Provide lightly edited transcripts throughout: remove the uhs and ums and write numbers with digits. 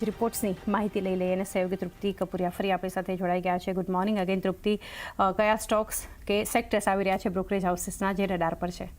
રિપોર્ટ્સની માહિતી લઈ લઈએ અને સહયોગી તૃપ્તિ કપૂરિયા ફરી આપણી સાથે જોડાઈ ગયા છે. ગુડ મોર્નિંગ અગેન તૃપ્તિ. કયા સ્ટોક્સ કે સેક્ટર્સ આવી રહ્યા છે બ્રોકરેજ હાઉસીસના જે રડાર પર છે?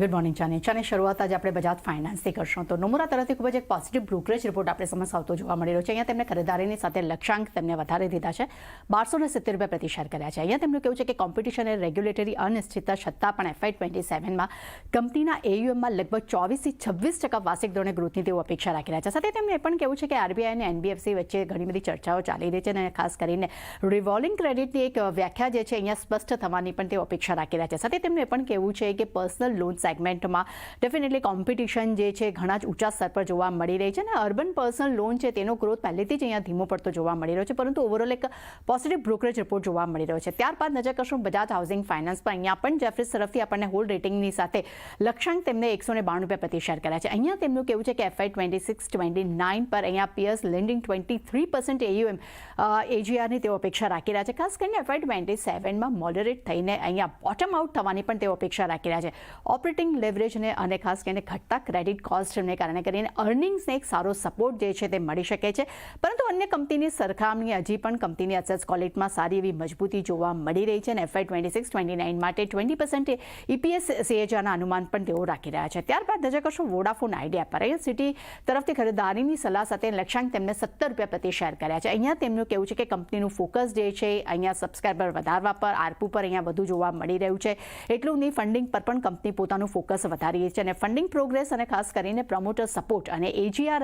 ગુડ મોર્નિંગ ચાની. ચાની શરૂઆત આજે આપણે બજાજ ફાઇનાન્સથી કરશું. તો નોમુરા તરફથી ખૂબ જ એક પોઝિટિવ બ્રોકરેજ રિપોર્ટ આપણે સમક્ષ આવતો જોવા મળી રહ્યો છે. અહીંયા તેમને ખરીદારીની સાથે લક્ષ્યાંક તેમને વધારે દીધા છે, 1270 પ્રતિ શેર કર્યા છે. અહીંયા તેમનું કહેવું છે કે કોમ્પિટિશન અને રેગ્યુલેટરી અનિશ્ચિતતા છતાં પણ FY27માં કંપનીના AUMમાં લગભગ 24 થી 26% વાર્ષિક ધોરણે ગ્રોથની તેઓ અપેક્ષા રાખી રહ્યા છે. સાથે તેમણે એ પણ કહેવું છે કે RBI અને NBFC વચ્ચે ઘણી બધી ચર્ચાઓ ચાલી રહી છે અને ખાસ કરીને રિવોલ્વિંગ ક્રેડિટની એક વ્યાખ્યા જે છે અહીંયા સ્પષ્ટ થવાની પણ તેઓ અપેક્ષા રાખી રહ્યા છે. સાથે તેમનું એ પણ કહેવું છે કે પર્સનલ લોન સેગમેન્ટમાં ડેફિનેટલી કોમ્પિટિશન જે છે ઘણા જ ઊંચા સ્તર પર જોવા મળી રહી છે અને અર્બન પર્સનલ લોન છે તેનો ગ્રોથ પહેલેથી જ અહીંયા ધીમો પડતો જોવા મળી રહ્યો છે, પરંતુ ઓવરઓલ એક પોઝિટિવ બ્રોકરેજ રિપોર્ટ જોવા મળી રહ્યો છે. ત્યારબાદ નજર કરશું બજાજ હાઉસિંગ ફાઇનાન્સ પર. અહીંયા પણ જેફરીઝ તરફથી આપણને હોલ્ડ રેટિંગની સાથે લક્ષ્યાંક તેમને 192 પ્રતિ શેર કર્યા છે. અહીંયા તેમનું કહેવું છે કે FY26-29 પર અહીંયા પીએસ લેન્ડિંગ 23% AUM AGRની તેઓ અપેક્ષા રાખી રહ્યા છે. ખાસ કરીને FY27માં મોડરેટ થઈને અહીંયા બોટમ આઉટ થવાની પણ તેઓ અપેક્ષા રાખી રહ્યા છે. ઓપરેટિંગ લેવરેજને અને ખાસ કરીને ઘટતા ક્રેડિટ કોસ્ટને કારણે કરીને અર્નિંગ્સને એક સારો સપોર્ટ જે છે તે મળી શકે છે, પરંતુ અન્ય કંપનીની સરખામણી હજી પણ કંપનીની એસેટ્સ ક્વોલિટીમાં સારી એવી મજબૂતી જોવા મળી રહી છે અને FY26-29 માટે 20% EPS CAGRના અનુમાન પણ તેઓ રાખી રહ્યા છે. ત્યારબાદ નજર કરશું વોડાફોન આઈડિયા પર. અહીંયા સિટી તરફથી ખરીદારીની સલાહ સાથે લક્ષ્યાંક તેમને 70 રૂપિયા પ્રતિ શેર કર્યા છે. અહીંયા તેમનું કહેવું છે કે કંપનીનું ફોકસ જે છે અહીંયા સબસ્ક્રાઈબર વધારવા પર, આરપુ પર અહીંયા વધુ જોવા મળી રહ્યું છે. એટલું નહીં, ફંડિંગ પર પણ કંપની પોતાનું ફોકસ વધારી છે અને ફંડિંગ પ્રોગ્રેસ અને ખાસ કરીને પ્રમોટર સપોર્ટ અને AGR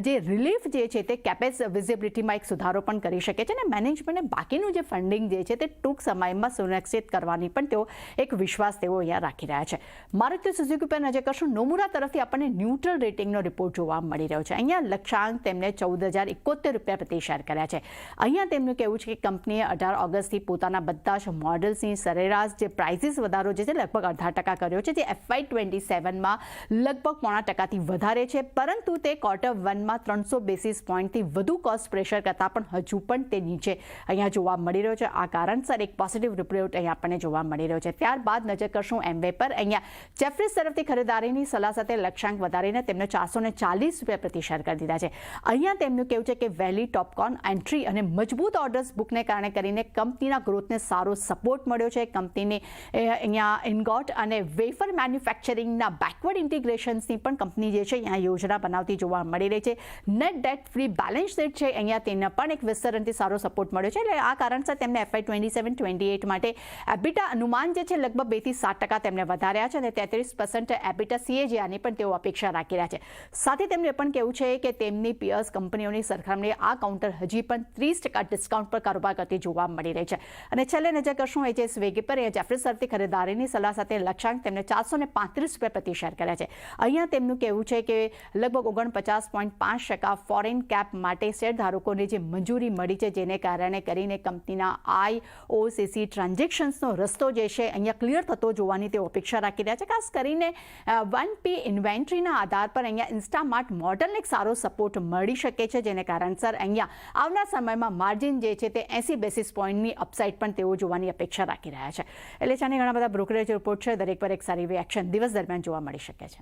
જે રિલીફ જે છે તે કેપેક્સ વિઝિબિલિટીમાં એક સુધારો પણ કરી શકે છે અને મેનેજમેન્ટને બાકીનું જે ફંડિંગ જે છે તે ટૂંક સમયમાં સુનિશ્ચિત કરવાની પણ તેઓ એક વિશ્વાસ તેઓ અહીંયા રાખી રહ્યા છે. મારુતિ સુઝુકી પર નજર કરશું. નોમુરા તરફથી આપણને ન્યુટ્રલ રેટિંગનો રિપોર્ટ જોવા મળી રહ્યો છે. અહીંયા લક્ષ્યાંક તેમને 14,071 રૂપિયા પ્રતિ શેર કર્યા છે. અહીંયા તેમનું કહેવું છે કે કંપનીએ 18 ઓગસ્ટથી પોતાના બધા જ મોડલ્સની સરેરાશ જે પ્રાઇસીસ વધારો જે છે લગભગ 0.5% કર્યો છે, જે FY27માં લગભગ 0.5%થી વધારે છે, પરંતુ તે Q1માં 300 બેસિસ પોઈન્ટથી વધુ કોસ્ટ પ્રેશર કરતાં પણ હજુ પણ તે નીચે અહીંયા જોવા મળી રહ્યો છે. આ કારણસર એક પોઝિટિવ રિપોર્ટ અહીંયા આપણને જોવા મળી રહ્યો છે. ત્યારબાદ નજર કરશું એમવે પર. અહીંયા જેફરીઝ તરફથી ખરીદારીની સલાહ સાથે લક્ષ્યાંક વધારીને તેમને 440 રૂપિયા પ્રતિ શેર કરી દીધા છે. અહીંયા તેમનું કહેવું છે કે વહેલી ટોપકોન એન્ટ્રી અને મજબૂત ઓર્ડર્સ બુકને કારણે કરીને કંપનીના ગ્રોથને સારો સપોર્ટ મળ્યો છે. કંપનીને અહીંયા ઇનગોટ અને વેફર મેન્યુફેક્ચરિંગના બેકવર્ડ ઇન્ટિગ્રેશન્સની પણ કંપની જે છે અહીંયા યોજના બનાવતી જોવા મળી રહી છે. Net date free balance sheet છે અહીંયા તેને પણ એક વિસ્તરણથી સારો સપોર્ટ મળ્યો છે. એટલે આ કારણસર તેમને FY27-28 માટે એબિટા અનુમાન જે છે લગભગ 2 થી 7% તેમને વધાર્યા છે અને 33% એબિટા CAGRની પણ તેઓ અપેક્ષા રાખી રહ્યા છે. સાથે તેમણે પણ કહેવું છે કે તેમની પીએસ કંપનીઓની સરખામણીએ આ કાઉન્ટર હજી પણ 30% ડિસ્કાઉન્ટ પર કારોબાર કરતી જોવા મળી રહી છે. અને છેલ્લે નજર કરશું HSBC સ્વિગી પર. જેફરીઝ તરફથી ખરીદારીની સલાહ સાથે લક્ષ્યાંક તેમને 435 રૂપિયા પ્રતિ શેર કર્યા છે. અહીંયા તેમનું કહેવું છે કે લગભગ 49.5% ફોરેન કેપ માટે શેર ધારકોને જે મંજૂરી મળી છે, જેને કારણે કરીને કંપનીના IOCC ટ્રાન્ઝેક્શન્સનો રસ્તો જે છે અહીંયા ક્લિયર થતો જોવાની તેઓ અપેક્ષા રાખી રહ્યા છે. ખાસ કરીને 1P ઇન્વેન્ટરીના આધાર પર અહીંયા ઇન્સ્ટામાર્ટ મોડલને એક સારો સપોર્ટ મળી શકે છે, જેને કારણસર અહીંયા આવનાર સમયમાં માર્જિન જે છે તે 80 બેસિસ પોઈન્ટની અપસાઇડ પણ તેઓ જોવાની અપેક્ષા રાખી રહ્યા છે. એટલે ચાને ઘણા બધા બ્રોકરેજ રિપોર્ટ છે, દરેક પર એક સારી એવી એક્શન દિવસ દરમિયાન જોવા મળી શકે છે.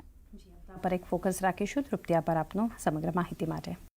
પર એક ફોકસ રાખીશું. તૃપ્તિ, આભાર આપનો સમગ્ર માહિતી માટે.